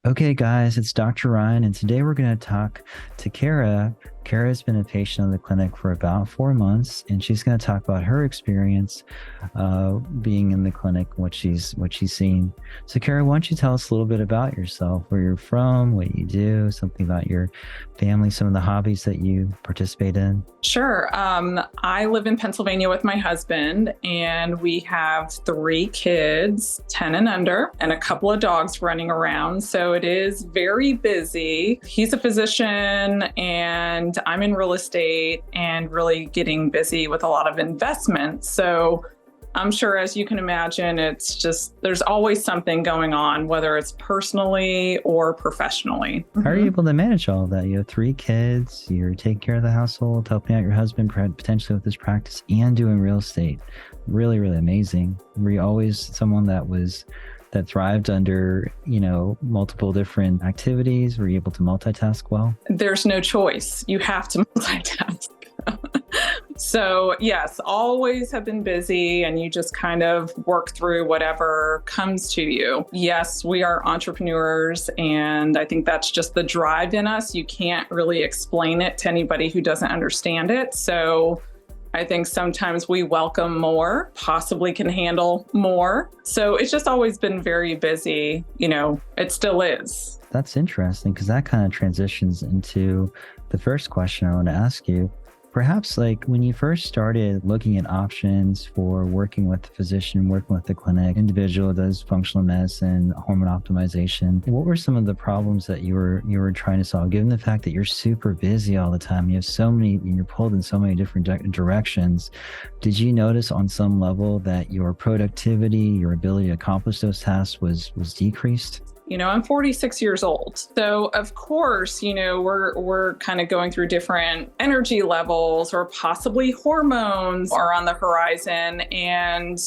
Okay, guys, it's Dr. Ryan, and today we're going to talk to Cara. Kara's been a patient in the clinic for about 4 months, and she's going to talk about her experience being in the clinic, what she's seen. So, Cara, why don't you tell us a little bit about yourself, where you're from, what you do, something about your family, some of the hobbies that you participate in? Sure. I live in Pennsylvania with my husband, and we have three kids, 10 and under, and a couple of dogs running around. So it is very busy. He's a physician, and I'm in real estate and really getting busy with a lot of investments. So I'm sure, as you can imagine, it's just there's always something going on, whether it's personally or professionally. How are you able to manage all of that? You have three kids, you're taking care of the household, helping out your husband potentially with his practice, and doing real estate. Really, really amazing. Were you always someone that thrived under, multiple different activities? Were you able to multitask well? There's no choice. You have to multitask. So yes, always have been busy, and you just kind of work through whatever comes to you. Yes, we are entrepreneurs, and I think that's just the drive in us. You can't really explain it to anybody who doesn't understand it. So I think sometimes we welcome more, possibly can handle more. So it's just always been very busy. It still is. That's interesting, because that kind of transitions into the first question I want to ask you. Perhaps like when you first started looking at options for working with the physician, working with the clinic, individual does functional medicine, hormone optimization, what were some of the problems that you were trying to solve, given the fact that you're super busy all the time, you have so many, you're pulled in so many different directions? Did you notice on some level that your productivity, your ability to accomplish those tasks was decreased? I'm 46 years old. So of course, we're kind of going through different energy levels, or possibly hormones are on the horizon. And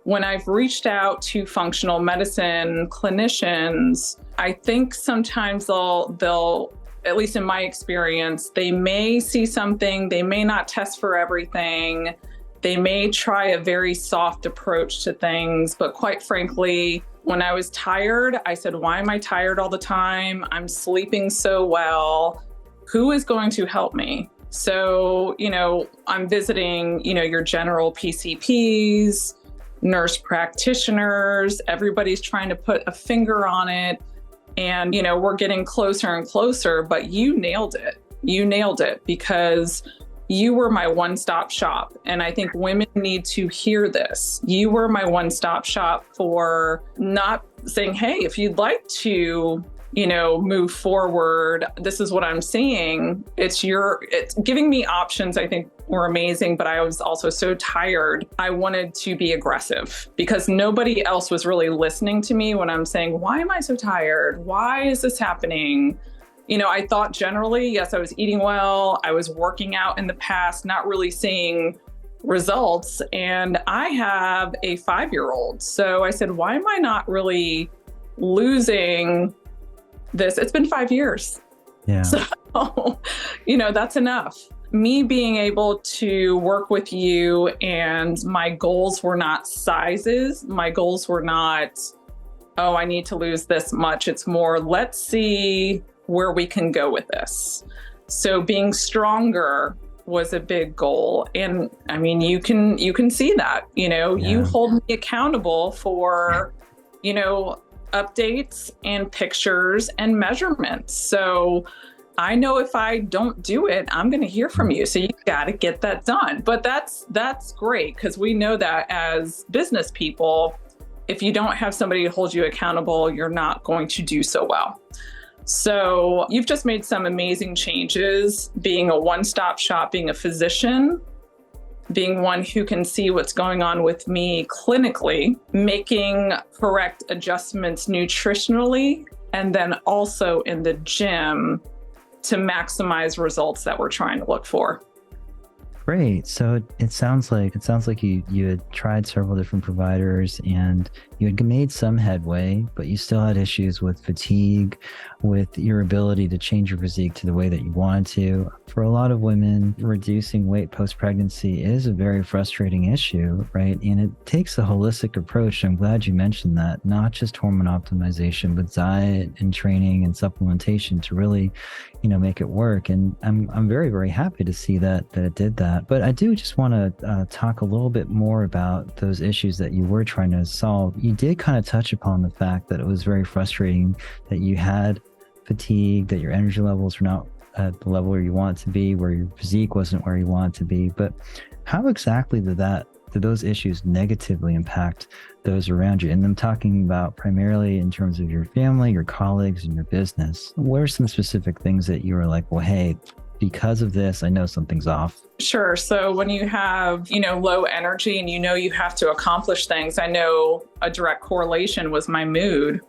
when I've reached out to functional medicine clinicians, I think sometimes they'll, at least in my experience, they may see something, they may not test for everything. They may try a very soft approach to things, but quite frankly, when I was tired, I said, why am I tired all the time? I'm sleeping so well. Who is going to help me? So, I'm visiting, your general PCPs, nurse practitioners, everybody's trying to put a finger on it. And, we're getting closer and closer, but you nailed it. You nailed it, because you were my one-stop shop. And I think women need to hear this. You were my one-stop shop for not saying, hey, if you'd like to, move forward, this is what I'm seeing. It's giving me options, I think were amazing, but I was also so tired. I wanted to be aggressive because nobody else was really listening to me when I'm saying, why am I so tired? Why is this happening? I thought generally, yes, I was eating well. I was working out in the past, not really seeing results. And I have a 5-year-old. So I said, why am I not really losing this? It's been 5 years. Yeah. So, that's enough. Me being able to work with you, and my goals were not sizes. My goals were not, oh, I need to lose this much. It's more, let's see where we can go with this. So being stronger was a big goal. And I mean, you can see that, you hold me accountable for, updates and pictures and measurements. So I know if I don't do it, I'm going to hear from you. So you got to get that done. But that's great, because we know that as business people, if you don't have somebody to hold you accountable, you're not going to do so well. So you've just made some amazing changes, being a one-stop shop, being a physician, being one who can see what's going on with me clinically, making correct adjustments nutritionally, and then also in the gym to maximize results that we're trying to look for. Great. So it sounds like you had tried several different providers and you had made some headway, but you still had issues with fatigue, with your ability to change your physique to the way that you wanted to. For a lot of women, reducing weight post-pregnancy is a very frustrating issue, right? And it takes a holistic approach. I'm glad you mentioned that, not just hormone optimization, but diet and training and supplementation to really, make it work. And I'm very, very happy to see that it did that. But I do just want to talk a little bit more about those issues that you were trying to solve. You did kind of touch upon the fact that it was very frustrating that you had fatigue, that your energy levels were not at the level where you want it to be, where your physique wasn't where you want it to be. But how exactly did those issues negatively impact those around you? And I'm talking about primarily in terms of your family, your colleagues, and your business. What are some specific things that you were like, well, hey, because of this, I know something's off? Sure. So when you have, low energy and you have to accomplish things, I know a direct correlation was my mood.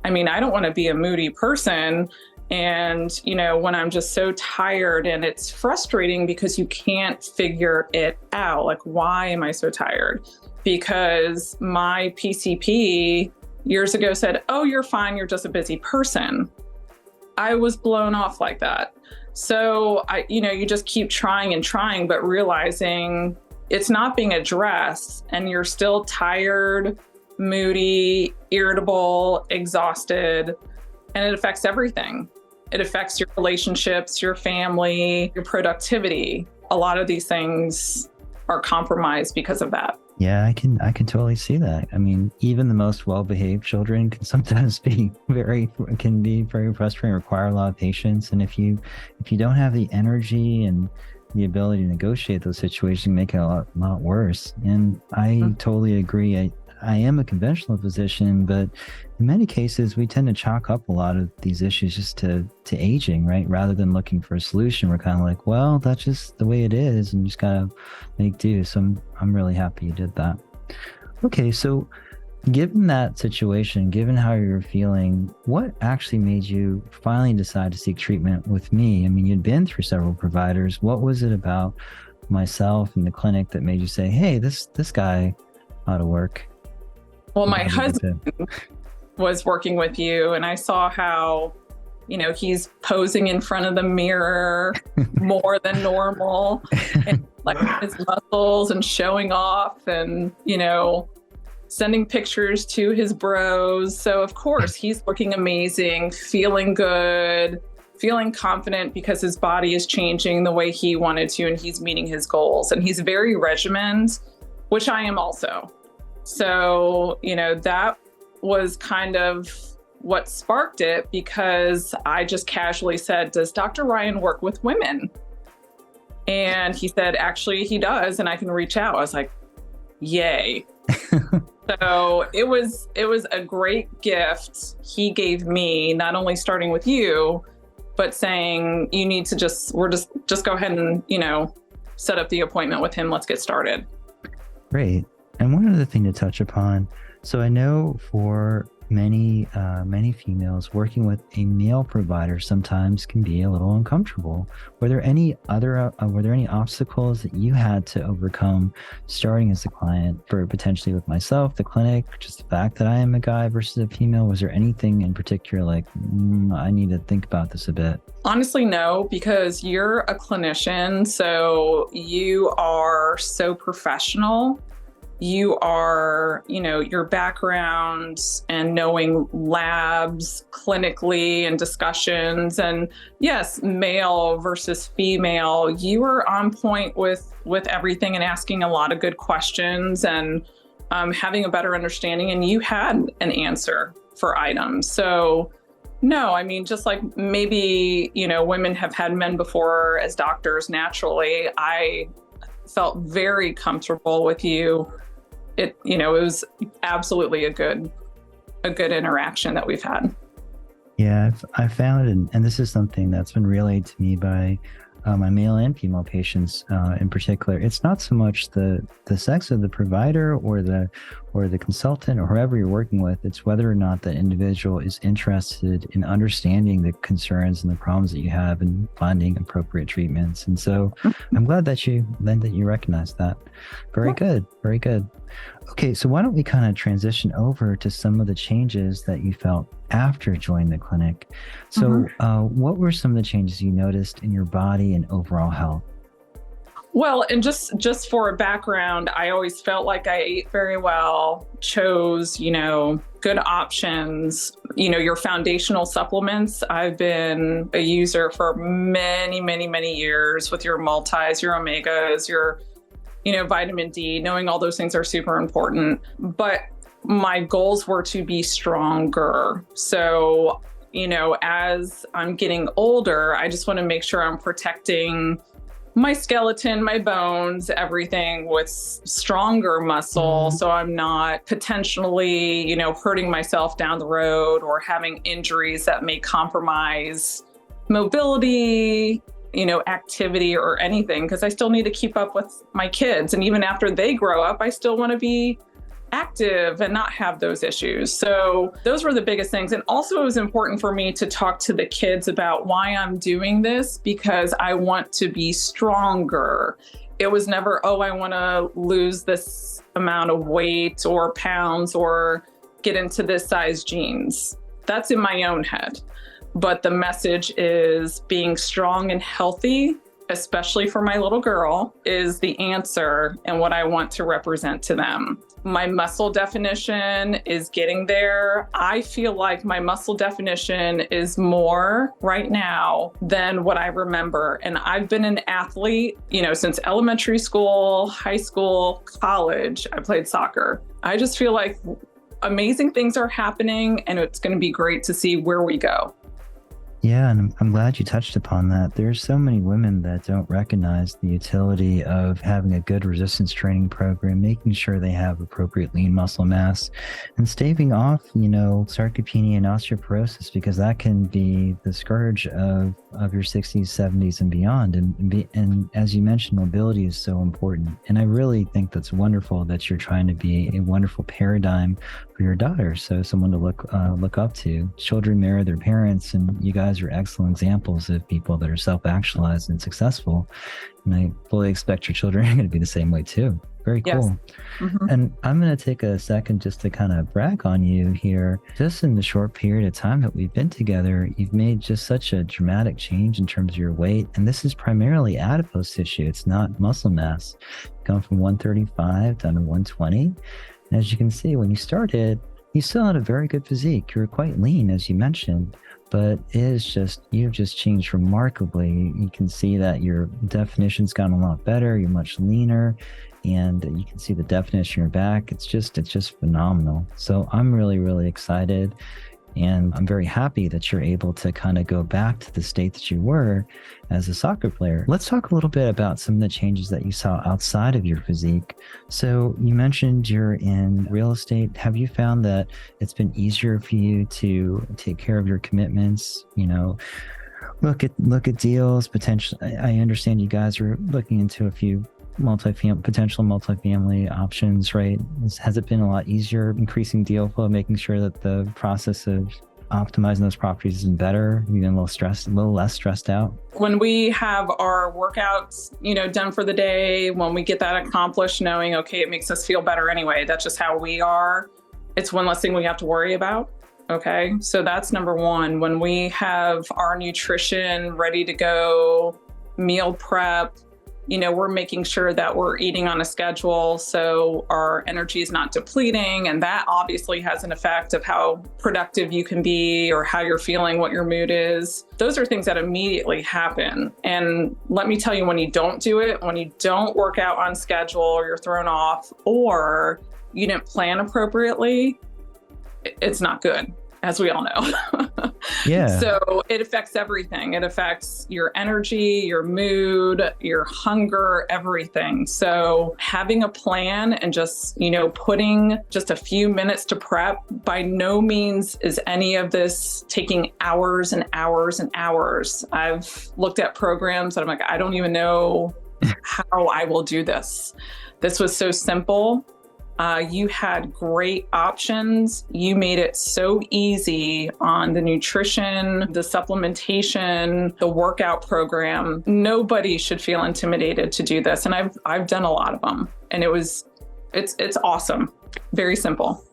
I mean, I don't want to be a moody person. And, when I'm just so tired, and it's frustrating because you can't figure it out. Like, why am I so tired? Because my PCP years ago said, oh, you're fine. You're just a busy person. I was blown off like that. So you just keep trying and trying, but realizing it's not being addressed and you're still tired, moody, irritable, exhausted, and it affects everything. It affects your relationships, your family, your productivity. A lot of these things are compromised because of that. Yeah, I can totally see that. I mean, even the most well-behaved children can sometimes be very frustrating, require a lot of patience. And if you don't have the energy and the ability to negotiate those situations, make it a lot worse. And I totally agree. I am a conventional physician, but in many cases, we tend to chalk up a lot of these issues just to aging, right? Rather than looking for a solution, we're kind of like, well, that's just the way it is, and you just gotta make do. So I'm really happy you did that. Okay, so given that situation, given how you're feeling, what actually made you finally decide to seek treatment with me? I mean, you'd been through several providers. What was it about myself and the clinic that made you say, hey, this guy ought to work? Well, my husband was working with you, and I saw how, he's posing in front of the mirror more than normal, and like his muscles and showing off and, sending pictures to his bros. So of course he's looking amazing, feeling good, feeling confident because his body is changing the way he wanted to, and he's meeting his goals, and he's very regimented, which I am also. So, that was kind of what sparked it, because I just casually said, does Dr. Ryan work with women? And he said, actually, he does, and I can reach out. I was like, yay. So it was a great gift he gave me, not only starting with you, but saying, you need to just go ahead and, set up the appointment with him. Let's get started. Great. And one other thing to touch upon. So I know for many females, working with a male provider sometimes can be a little uncomfortable. Were there any obstacles that you had to overcome starting as a client, for potentially with myself, the clinic, just the fact that I am a guy versus a female? Was there anything in particular like, I need to think about this a bit? Honestly, no, because you're a clinician, so you are so professional. You are, your background and knowing labs clinically and discussions, and yes, male versus female, you were on point with everything and asking a lot of good questions and having a better understanding, and you had an answer for items. So no, I mean, just like maybe, women have had men before as doctors naturally, I felt very comfortable with you. It was absolutely a good interaction that we've had. Yeah, I found, and this is something that's been relayed to me by my male and female patients in particular, it's not so much the sex of the provider or the consultant or whoever you're working with. It's whether or not that individual is interested in understanding the concerns and the problems that you have and finding appropriate treatments. And so I'm glad that you recognize that. Very good. Very good. Okay, so why don't we kind of transition over to some of the changes that you felt after joining the clinic? So what were some of the changes you noticed in your body and overall health? Well, and just for a background, I always felt like I ate very well, chose, good options, your foundational supplements. I've been a user for many, many, many years with your multis, your omegas, your vitamin D, knowing all those things are super important. But my goals were to be stronger. So, as I'm getting older, I just want to make sure I'm protecting my skeleton, my bones, everything with stronger muscle. So I'm not potentially, hurting myself down the road or having injuries that may compromise mobility, activity or anything, because I still need to keep up with my kids. And even after they grow up, I still want to be active and not have those issues. So those were the biggest things. And also it was important for me to talk to the kids about why I'm doing this, because I want to be stronger. It was never, I want to lose this amount of weight or pounds or get into this size jeans. That's in my own head. But the message is being strong and healthy, especially for my little girl, is the answer and what I want to represent to them. My muscle definition is getting there. I feel like my muscle definition is more right now than what I remember. And I've been an athlete, since elementary school, high school, college. I played soccer. I just feel like amazing things are happening, and it's going to be great to see where we go. Yeah, and I'm glad you touched upon that. There's so many women that don't recognize the utility of having a good resistance training program, making sure they have appropriate lean muscle mass, and staving off, sarcopenia and osteoporosis, because that can be the scourge of your 60s, 70s, and beyond. And as you mentioned, mobility is so important. And I really think that's wonderful that you're trying to be a wonderful paradigm for your daughter, so someone to look up to. Children mirror their parents, and you guys are excellent examples of people that are self-actualized and successful. And I fully expect your children are going to be the same way too. Very cool. Yes. And I'm going to take a second just to kind of brag on you here. Just in the short period of time that we've been together, you've made just such a dramatic change in terms of your weight. And this is primarily adipose tissue. It's not muscle mass. Going from 135 down to 120. And as you can see, when you started, you still had a very good physique. You were quite lean, as you mentioned. But you've just changed remarkably. You can see that your definition's gotten a lot better. You're much leaner, and you can see the definition in your back. It's just phenomenal. So I'm really, really excited. And I'm very happy that you're able to kind of go back to the state that you were as a soccer player. Let's talk a little bit about some of the changes that you saw outside of your physique. So you mentioned you're in real estate. Have you found that it's been easier for you to take care of your commitments? Look at deals, potentially. I understand you guys are looking into a few potential multifamily options, right? Has it been a lot easier increasing deal flow, making sure that the process of optimizing those properties is better, even a little less stressed out? When we have our workouts, done for the day, when we get that accomplished, knowing, okay, it makes us feel better anyway. That's just how we are. It's one less thing we have to worry about. Okay. So that's number one. When we have our nutrition ready to go, meal prep, we're making sure that we're eating on a schedule so our energy is not depleting. And that obviously has an effect of how productive you can be or how you're feeling, what your mood is. Those are things that immediately happen. And let me tell you, when you don't do it, when you don't work out on schedule, or you're thrown off, or you didn't plan appropriately, it's not good. as we all know. Yeah. So it affects everything. It affects your energy, your mood, your hunger, everything. So having a plan and just, putting just a few minutes to prep, by no means is any of this taking hours and hours and hours. I've looked at programs that I'm like, I don't even know how I will do this. This was so simple. You had great options. You made it so easy on the nutrition, the supplementation, the workout program. Nobody should feel intimidated to do this. And I've done a lot of them, and it's awesome. Very simple.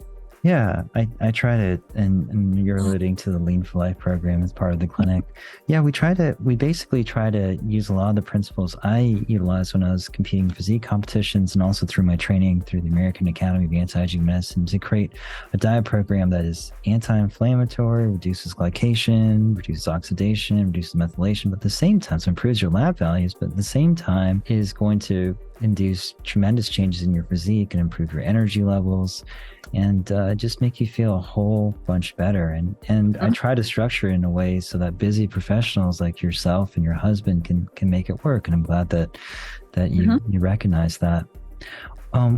Yeah, I try to, and you're alluding to the Lean for Life program as part of the clinic. Yeah, we basically try to use a lot of the principles I utilized when I was competing in physique competitions, and also through my training through the American Academy of Anti-Aging Medicine, to create a diet program that is anti-inflammatory, reduces glycation, reduces oxidation, reduces methylation, but at the same time, so improves your lab values, but at the same time is going to induce tremendous changes in your physique and improve your energy levels, and just make you feel a whole bunch better. And I try to structure it in a way so that busy professionals like yourself and your husband can make it work. And I'm glad that you recognize that.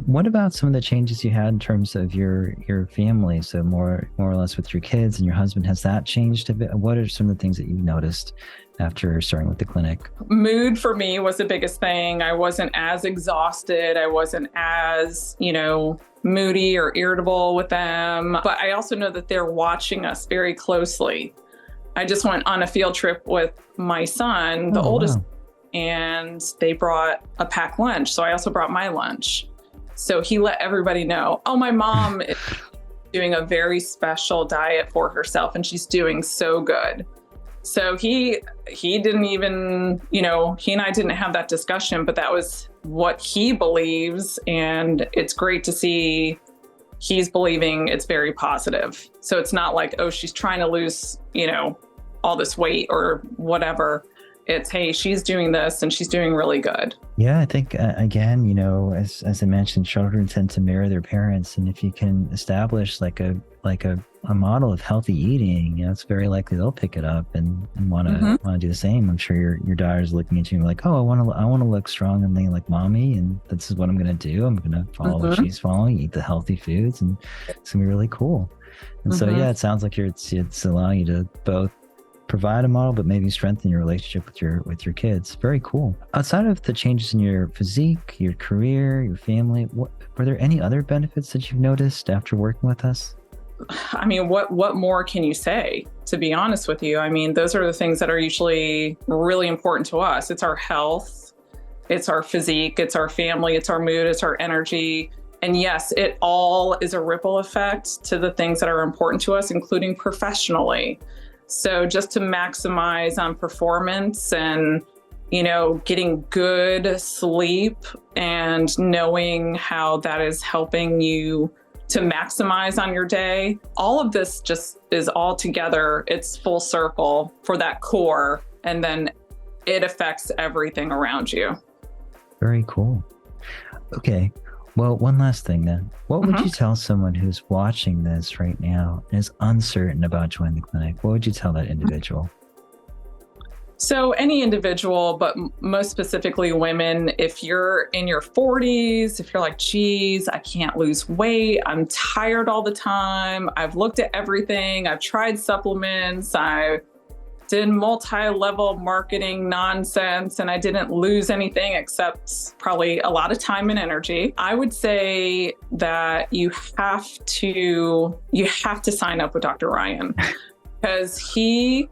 What about some of the changes you had in terms of your family? So more or less with your kids and your husband, has that changed a bit? What are some of the things that you noticed after starting with the clinic? Mood for me was the biggest thing. I wasn't as exhausted. I wasn't as, moody or irritable with them. But I also know that they're watching us very closely. I just went on a field trip with my son, the oldest, wow. and they brought a packed lunch. So I also brought my lunch. So he let everybody know, my mom is doing a very special diet for herself, and she's doing so good. So he didn't even, he and I didn't have that discussion, but that was what he believes. And it's great to see he's believing it's very positive. So it's not like, she's trying to lose, all this weight or whatever. It's, hey, she's doing this and she's doing really good. Yeah, I think, again, as I mentioned, children tend to mirror their parents. And if you can establish like a model of healthy eating, it's very likely they'll pick it up and want to do the same. I'm sure your daughter's looking at you and like, I want to look strong and lean like mommy, and this is what I'm going to do. I'm going to follow what she's following, eat the healthy foods, and it's going to be really cool. And so, yeah, it sounds like it's allowing you to both provide a model, but maybe strengthen your relationship with your kids. Very cool. Outside of the changes in your physique, your career, your family, were there any other benefits that you've noticed after working with us? I mean, what more can you say, to be honest with you? I mean, those are the things that are usually really important to us. It's our health, it's our physique, it's our family, it's our mood, it's our energy. And yes, it all is a ripple effect to the things that are important to us, including professionally. So just to maximize on performance and, getting good sleep and knowing how that is helping you to maximize on your day, all of this just is all together. It's full circle for that core, and then it affects everything around you. Very cool. Okay. Well, one last thing then. What would you tell someone who's watching this right now and is uncertain about joining the clinic? What would you tell that individual? So any individual, but most specifically women, if you're in your 40s, if you're like, geez, I can't lose weight, I'm tired all the time, I've looked at everything, I've tried supplements, I did multi-level marketing nonsense, and I didn't lose anything except probably a lot of time and energy. I would say that you have to sign up with Dr. Ryan, because he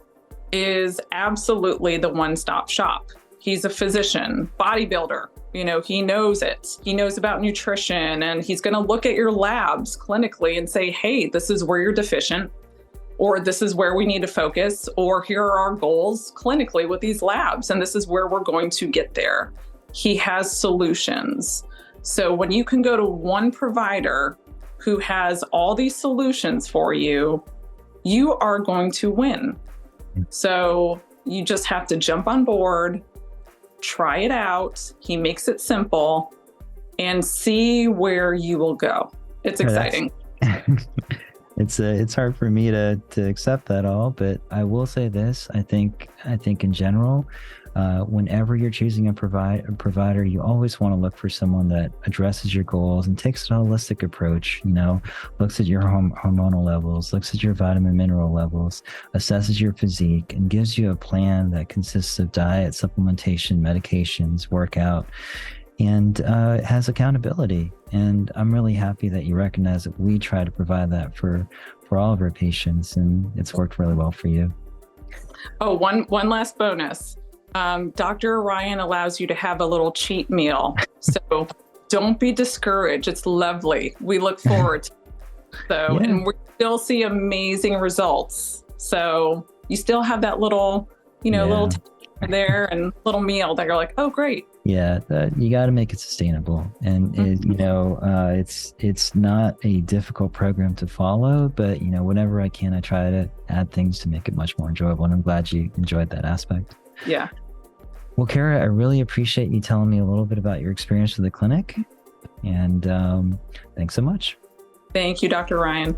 is absolutely the one-stop shop. He's a physician, bodybuilder. He knows it. He knows about nutrition, and he's going to look at your labs clinically and say, hey, this is where you're deficient, or this is where we need to focus, or here are our goals clinically with these labs, and this is where we're going to get there. He has solutions. So when you can go to one provider who has all these solutions for you, you are going to win. So you just have to jump on board, try it out. He makes it simple, and see where you will go. It's exciting. It's hard for me to accept that all, but I will say this. I think in general, whenever you're choosing a provider, you always want to look for someone that addresses your goals and takes a holistic approach. Looks at your hormonal levels, looks at your vitamin mineral levels, assesses your physique, and gives you a plan that consists of diet, supplementation, medications, workout, and has accountability. And I'm really happy that you recognize that we try to provide that for all of our patients, and it's worked really well for you. Oh, one last bonus. Dr. Ryan allows you to have a little cheat meal. So don't be discouraged. It's lovely. We look forward to it. So, Yeah. and we still see amazing results. So you still have that little, little there and little meal that you're like, oh, great. Yeah, you got to make it sustainable, and it's not a difficult program to follow. But whenever I can, I try to add things to make it much more enjoyable. And I'm glad you enjoyed that aspect. Yeah. Well, Cara, I really appreciate you telling me a little bit about your experience with the clinic, and thanks so much. Thank you, Dr. Ryan.